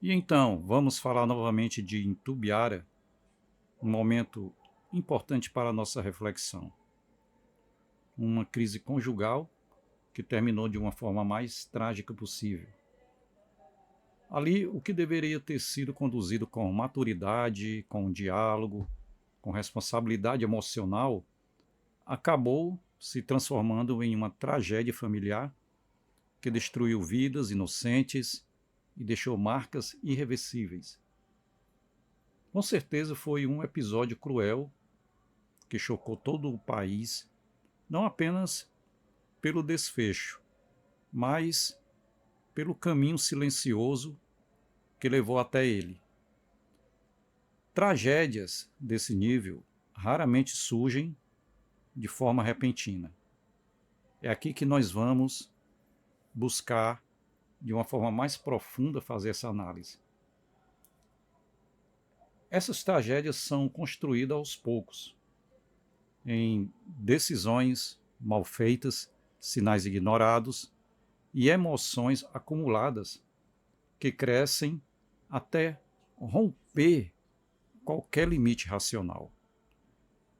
E então, vamos falar novamente de Intubiara, um momento importante para a nossa reflexão. Uma crise conjugal que terminou de uma forma mais trágica possível. Ali, o que deveria ter sido conduzido com maturidade, com diálogo, com responsabilidade emocional, acabou se transformando em uma tragédia familiar que destruiu vidas inocentes e deixou marcas irreversíveis. Com certeza foi um episódio cruel que chocou todo o país, não apenas pelo desfecho, mas pelo caminho silencioso que levou até ele. Tragédias desse nível raramente surgem de forma repentina. É aqui que nós vamos buscar, de uma forma mais profunda, fazer essa análise. Essas tragédias são construídas aos poucos, em decisões mal feitas, sinais ignorados e emoções acumuladas que crescem até romper qualquer limite racional.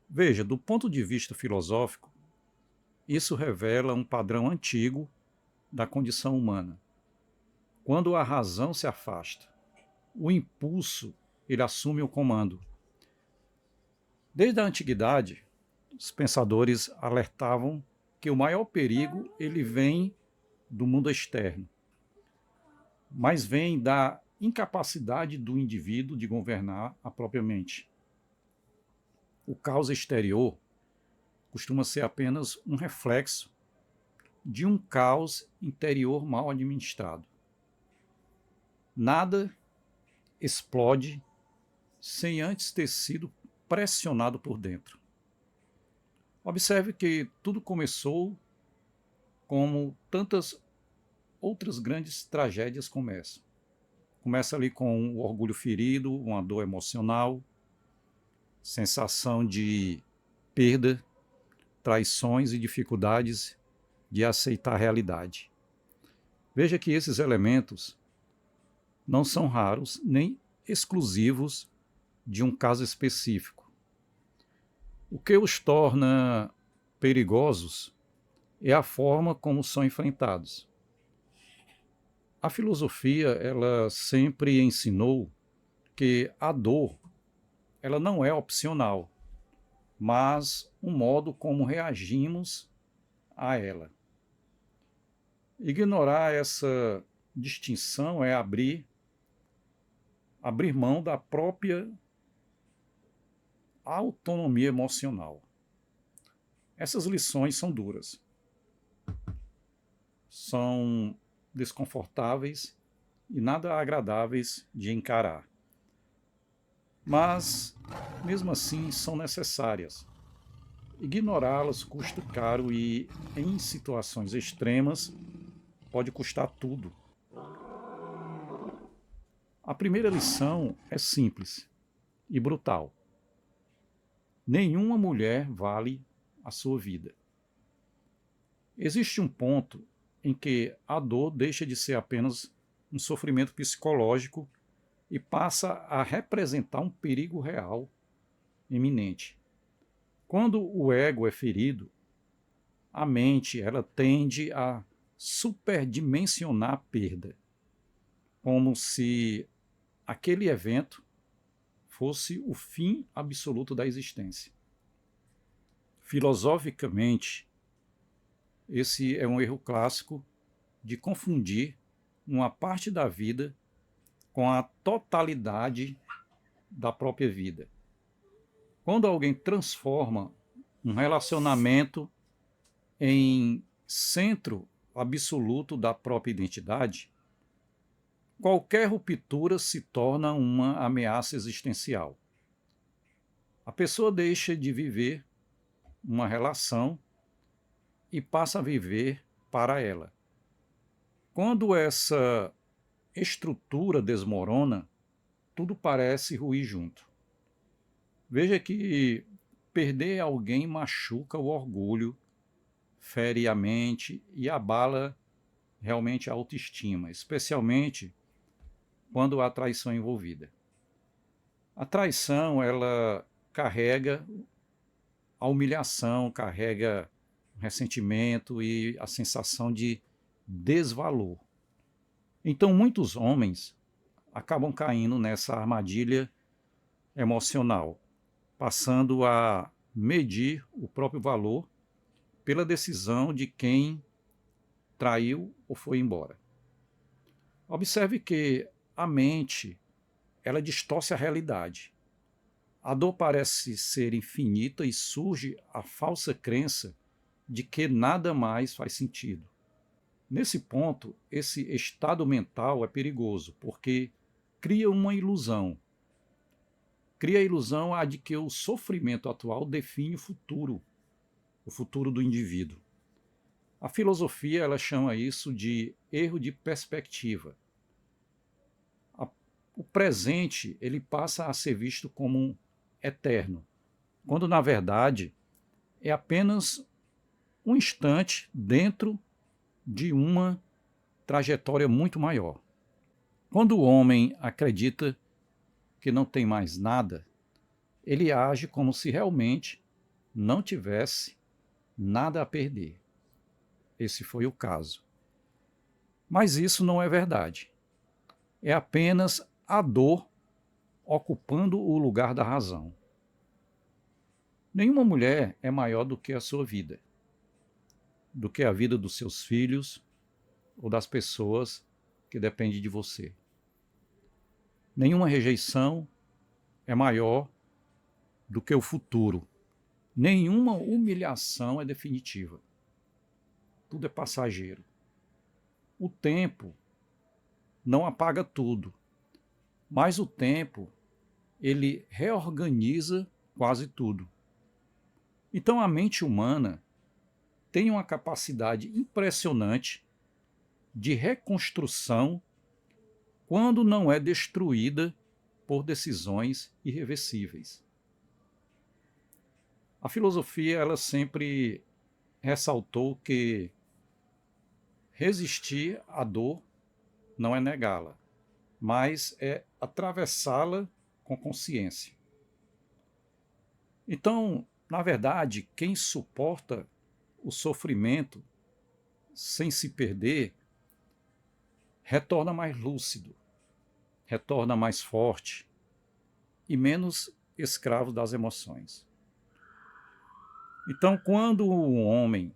Veja, do ponto de vista filosófico, isso revela um padrão antigo da condição humana. Quando a razão se afasta, o impulso ele assume o comando. Desde a antiguidade, os pensadores alertavam que o maior perigo ele vem do mundo externo, mas vem da incapacidade do indivíduo de governar a própria mente. O caos exterior costuma ser apenas um reflexo de um caos interior mal administrado. Nada explode sem antes ter sido pressionado por dentro. Observe que tudo começou como tantas outras grandes tragédias começam. Começa ali com o orgulho ferido, uma dor emocional, sensação de perda, traições e dificuldades de aceitar a realidade. Veja que esses elementos não são raros nem exclusivos de um caso específico. O que os torna perigosos é a forma como são enfrentados. A filosofia, ela sempre ensinou que a dor, ela não é opcional, mas um modo como reagimos a ela. Ignorar essa distinção é abrir mão da própria autonomia emocional. Essas lições são duras, são desconfortáveis e nada agradáveis de encarar. Mas, mesmo assim, são necessárias. Ignorá-las custa caro e, em situações extremas, pode custar tudo. A primeira lição é simples e brutal. Nenhuma mulher vale a sua vida. Existe um ponto em que a dor deixa de ser apenas um sofrimento psicológico e passa a representar um perigo real, iminente. Quando o ego é ferido, a mente ela tende a superdimensionar a perda, como se aquele evento fosse o fim absoluto da existência. Filosoficamente, esse é um erro clássico de confundir uma parte da vida com a totalidade da própria vida. Quando alguém transforma um relacionamento em centro absoluto da própria identidade, qualquer ruptura se torna uma ameaça existencial. A pessoa deixa de viver uma relação e passa a viver para ela. Quando essa estrutura desmorona, tudo parece ruir junto. Veja que perder alguém machuca o orgulho, fere a mente e abala realmente a autoestima, especialmente quando há traição envolvida. A traição, ela carrega a humilhação, carrega o ressentimento e a sensação de desvalor. Então, muitos homens acabam caindo nessa armadilha emocional, passando a medir o próprio valor pela decisão de quem traiu ou foi embora. Observe que a mente, ela distorce a realidade. A dor parece ser infinita e surge a falsa crença de que nada mais faz sentido. Nesse ponto, esse estado mental é perigoso, porque cria uma ilusão. Cria a ilusão de que o sofrimento atual define o futuro do indivíduo. A filosofia, ela chama isso de erro de perspectiva. O presente, ele passa a ser visto como um eterno, quando na verdade é apenas um instante dentro de uma trajetória muito maior. Quando o homem acredita que não tem mais nada, ele age como se realmente não tivesse nada a perder. Esse foi o caso. Mas isso não é verdade. É apenas a dor ocupando o lugar da razão. Nenhuma mulher é maior do que a sua vida, do que a vida dos seus filhos ou das pessoas que dependem de você. Nenhuma rejeição é maior do que o futuro. Nenhuma humilhação é definitiva. Tudo é passageiro. O tempo não apaga tudo, mas o tempo, ele reorganiza quase tudo. Então a mente humana tem uma capacidade impressionante de reconstrução quando não é destruída por decisões irreversíveis. A filosofia, ela sempre ressaltou que resistir à dor não é negá-la, mas é atravessá-la com consciência. Então, na verdade, quem suporta o sofrimento sem se perder retorna mais lúcido, retorna mais forte e menos escravo das emoções. Então, quando um homem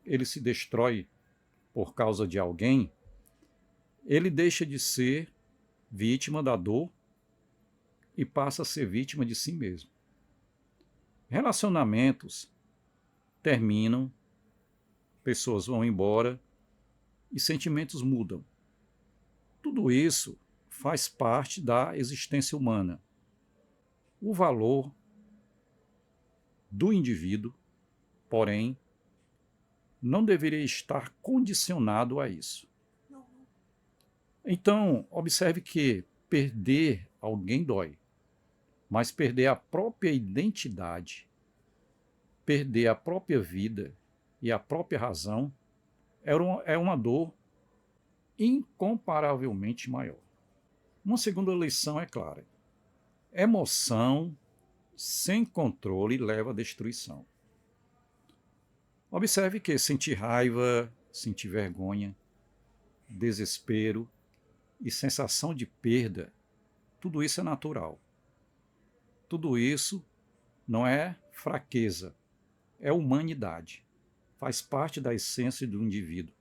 ele se destrói por causa de alguém, ele deixa de ser vítima da dor e passa a ser vítima de si mesmo. Relacionamentos terminam, pessoas vão embora e sentimentos mudam. Tudo isso faz parte da existência humana. O valor do indivíduo, porém, não deveria estar condicionado a isso. Então, observe que perder alguém dói, mas perder a própria identidade, perder a própria vida e a própria razão é uma dor incomparavelmente maior. Uma segunda lição é clara: emoção sem controle leva à destruição. Observe que sentir raiva, sentir vergonha, desespero e sensação de perda, tudo isso é natural. Tudo isso não é fraqueza, é humanidade. Faz parte da essência do indivíduo.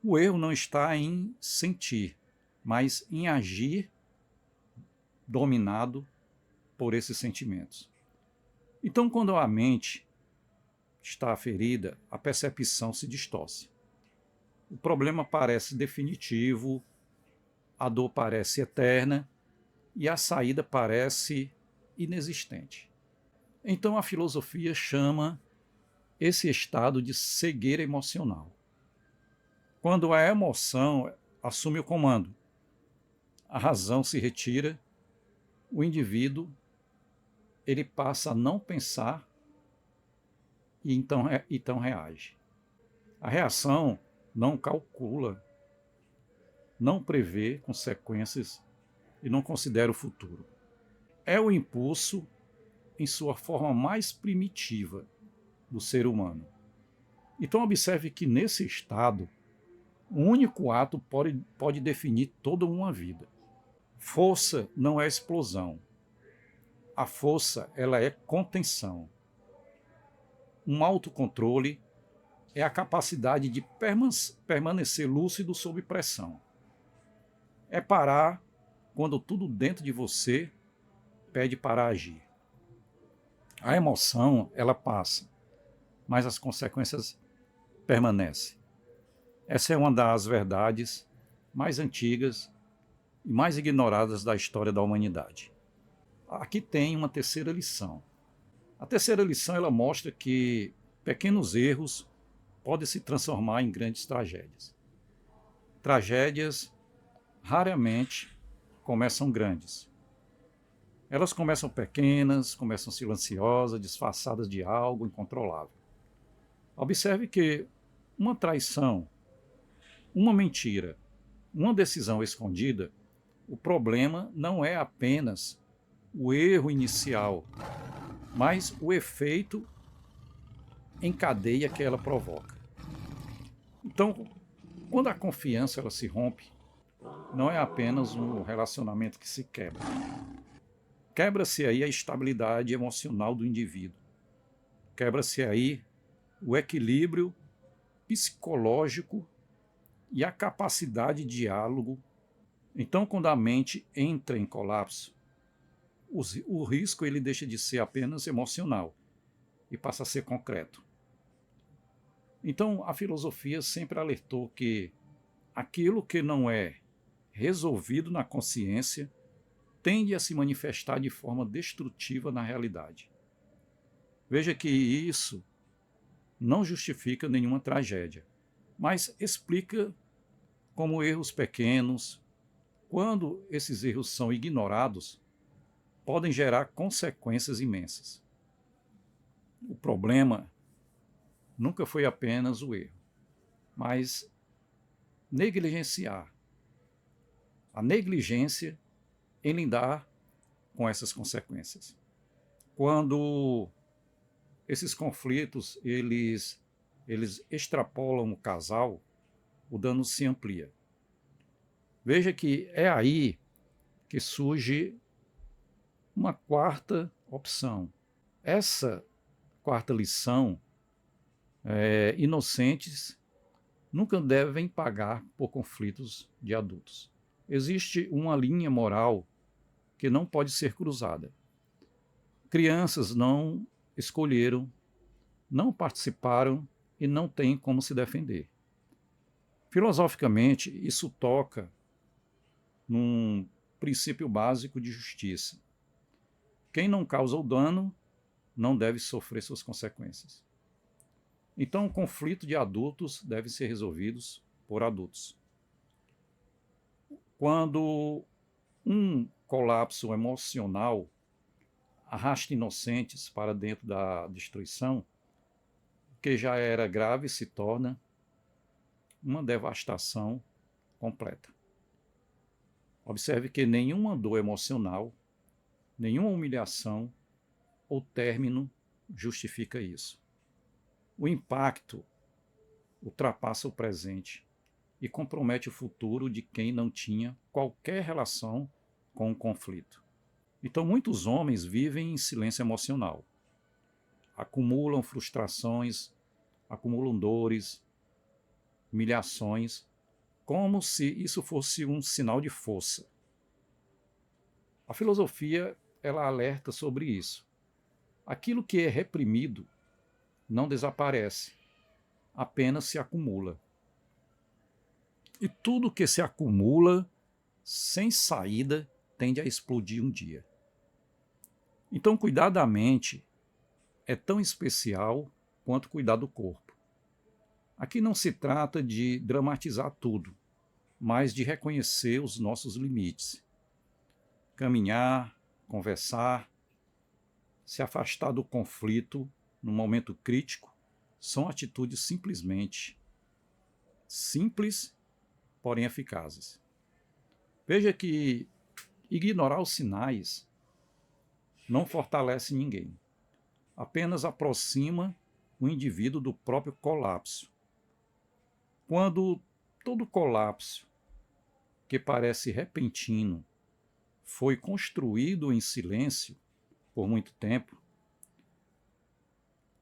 O erro não está em sentir, mas em agir dominado por esses sentimentos. Então, quando a mente está ferida, a percepção se distorce. O problema parece definitivo, a dor parece eterna e a saída parece inexistente. Então a filosofia chama esse estado de cegueira emocional. Quando a emoção assume o comando, a razão se retira, o indivíduo ele passa a não pensar e então reage. A reação não calcula, não prevê consequências e não considera o futuro. É o impulso em sua forma mais primitiva do ser humano. Então observe que nesse estado, um único ato pode definir toda uma vida. Força não é explosão. A força, ela é contenção. Um autocontrole é a capacidade de permanecer lúcido sob pressão. É parar quando tudo dentro de você pede para agir. A emoção, ela passa, mas as consequências permanecem. Essa é uma das verdades mais antigas e mais ignoradas da história da humanidade. Aqui tem uma terceira lição. A terceira lição, ela mostra que pequenos erros podem se transformar em grandes tragédias. Tragédias raramente começam grandes. Elas começam pequenas, começam silenciosas, disfarçadas de algo incontrolável. Observe que uma traição, uma mentira, uma decisão escondida, o problema não é apenas o erro inicial, mas o efeito em cadeia que ela provoca. Então, quando a confiança ela se rompe, não é apenas um relacionamento que se quebra. Quebra-se aí a estabilidade emocional do indivíduo. Quebra-se aí o equilíbrio psicológico e a capacidade de diálogo. Então, quando a mente entra em colapso, o risco ele deixa de ser apenas emocional e passa a ser concreto. Então, a filosofia sempre alertou que aquilo que não é resolvido na consciência tende a se manifestar de forma destrutiva na realidade. Veja que isso não justifica nenhuma tragédia, mas explica como erros pequenos, quando esses erros são ignorados, podem gerar consequências imensas. O problema nunca foi apenas o erro, mas negligenciar. A negligência em lidar com essas consequências. Quando esses conflitos eles extrapolam o casal, o dano se amplia. Veja que é aí que surge uma quarta opção. Essa quarta lição inocentes nunca devem pagar por conflitos de adultos. Existe uma linha moral que não pode ser cruzada. Crianças não escolheram, não participaram e não têm como se defender. Filosoficamente, isso toca num princípio básico de justiça. Quem não causa o dano não deve sofrer suas consequências. Então, o conflito de adultos deve ser resolvidos por adultos. Quando um colapso emocional arrasta inocentes para dentro da destruição, o que já era grave se torna uma devastação completa. Observe que nenhuma dor emocional, nenhuma humilhação ou término justifica isso. O impacto ultrapassa o presente e compromete o futuro de quem não tinha qualquer relação com o conflito. Então, muitos homens vivem em silêncio emocional, acumulam frustrações, acumulam dores, humilhações, como se isso fosse um sinal de força. A filosofia, ela alerta sobre isso. Aquilo que é reprimido não desaparece, apenas se acumula. E tudo que se acumula sem saída tende a explodir um dia. Então, cuidar da mente é tão especial quanto cuidar do corpo. Aqui não se trata de dramatizar tudo, mas de reconhecer os nossos limites. Caminhar, conversar, se afastar do conflito no momento crítico são atitudes simplesmente simples, porém eficazes. Veja que Ignorar os sinais não fortalece ninguém, apenas aproxima o indivíduo do próprio colapso. Quando todo colapso, que parece repentino, foi construído em silêncio por muito tempo,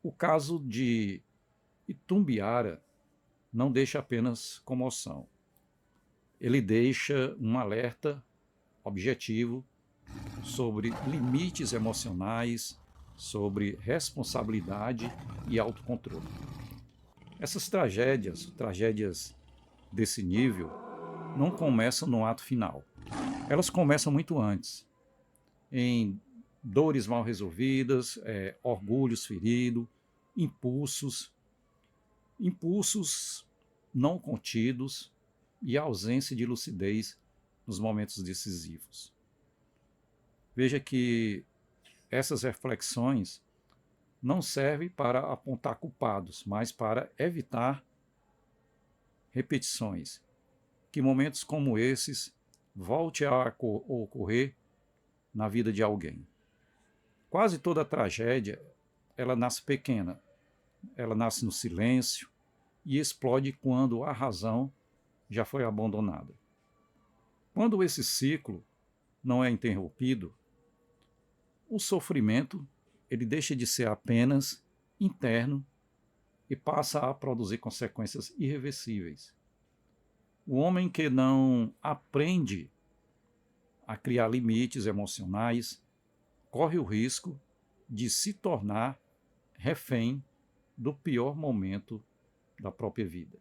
o caso de Itumbiara não deixa apenas comoção. Ele deixa um alerta objetivo sobre limites emocionais, sobre responsabilidade e autocontrole. Essas tragédias desse nível, não começam no ato final. Elas começam muito antes, em dores mal resolvidas, orgulhos feridos, impulsos não contidos e ausência de lucidez nos momentos decisivos. Veja que essas reflexões não servem para apontar culpados, mas para evitar repetições. Que momentos como esses volte a ocorrer na vida de alguém. Quase toda tragédia, ela nasce pequena, ela nasce no silêncio e explode quando a razão já foi abandonada. Quando esse ciclo não é interrompido, o sofrimento ele deixa de ser apenas interno e passa a produzir consequências irreversíveis. O homem que não aprende a criar limites emocionais corre o risco de se tornar refém do pior momento da própria vida.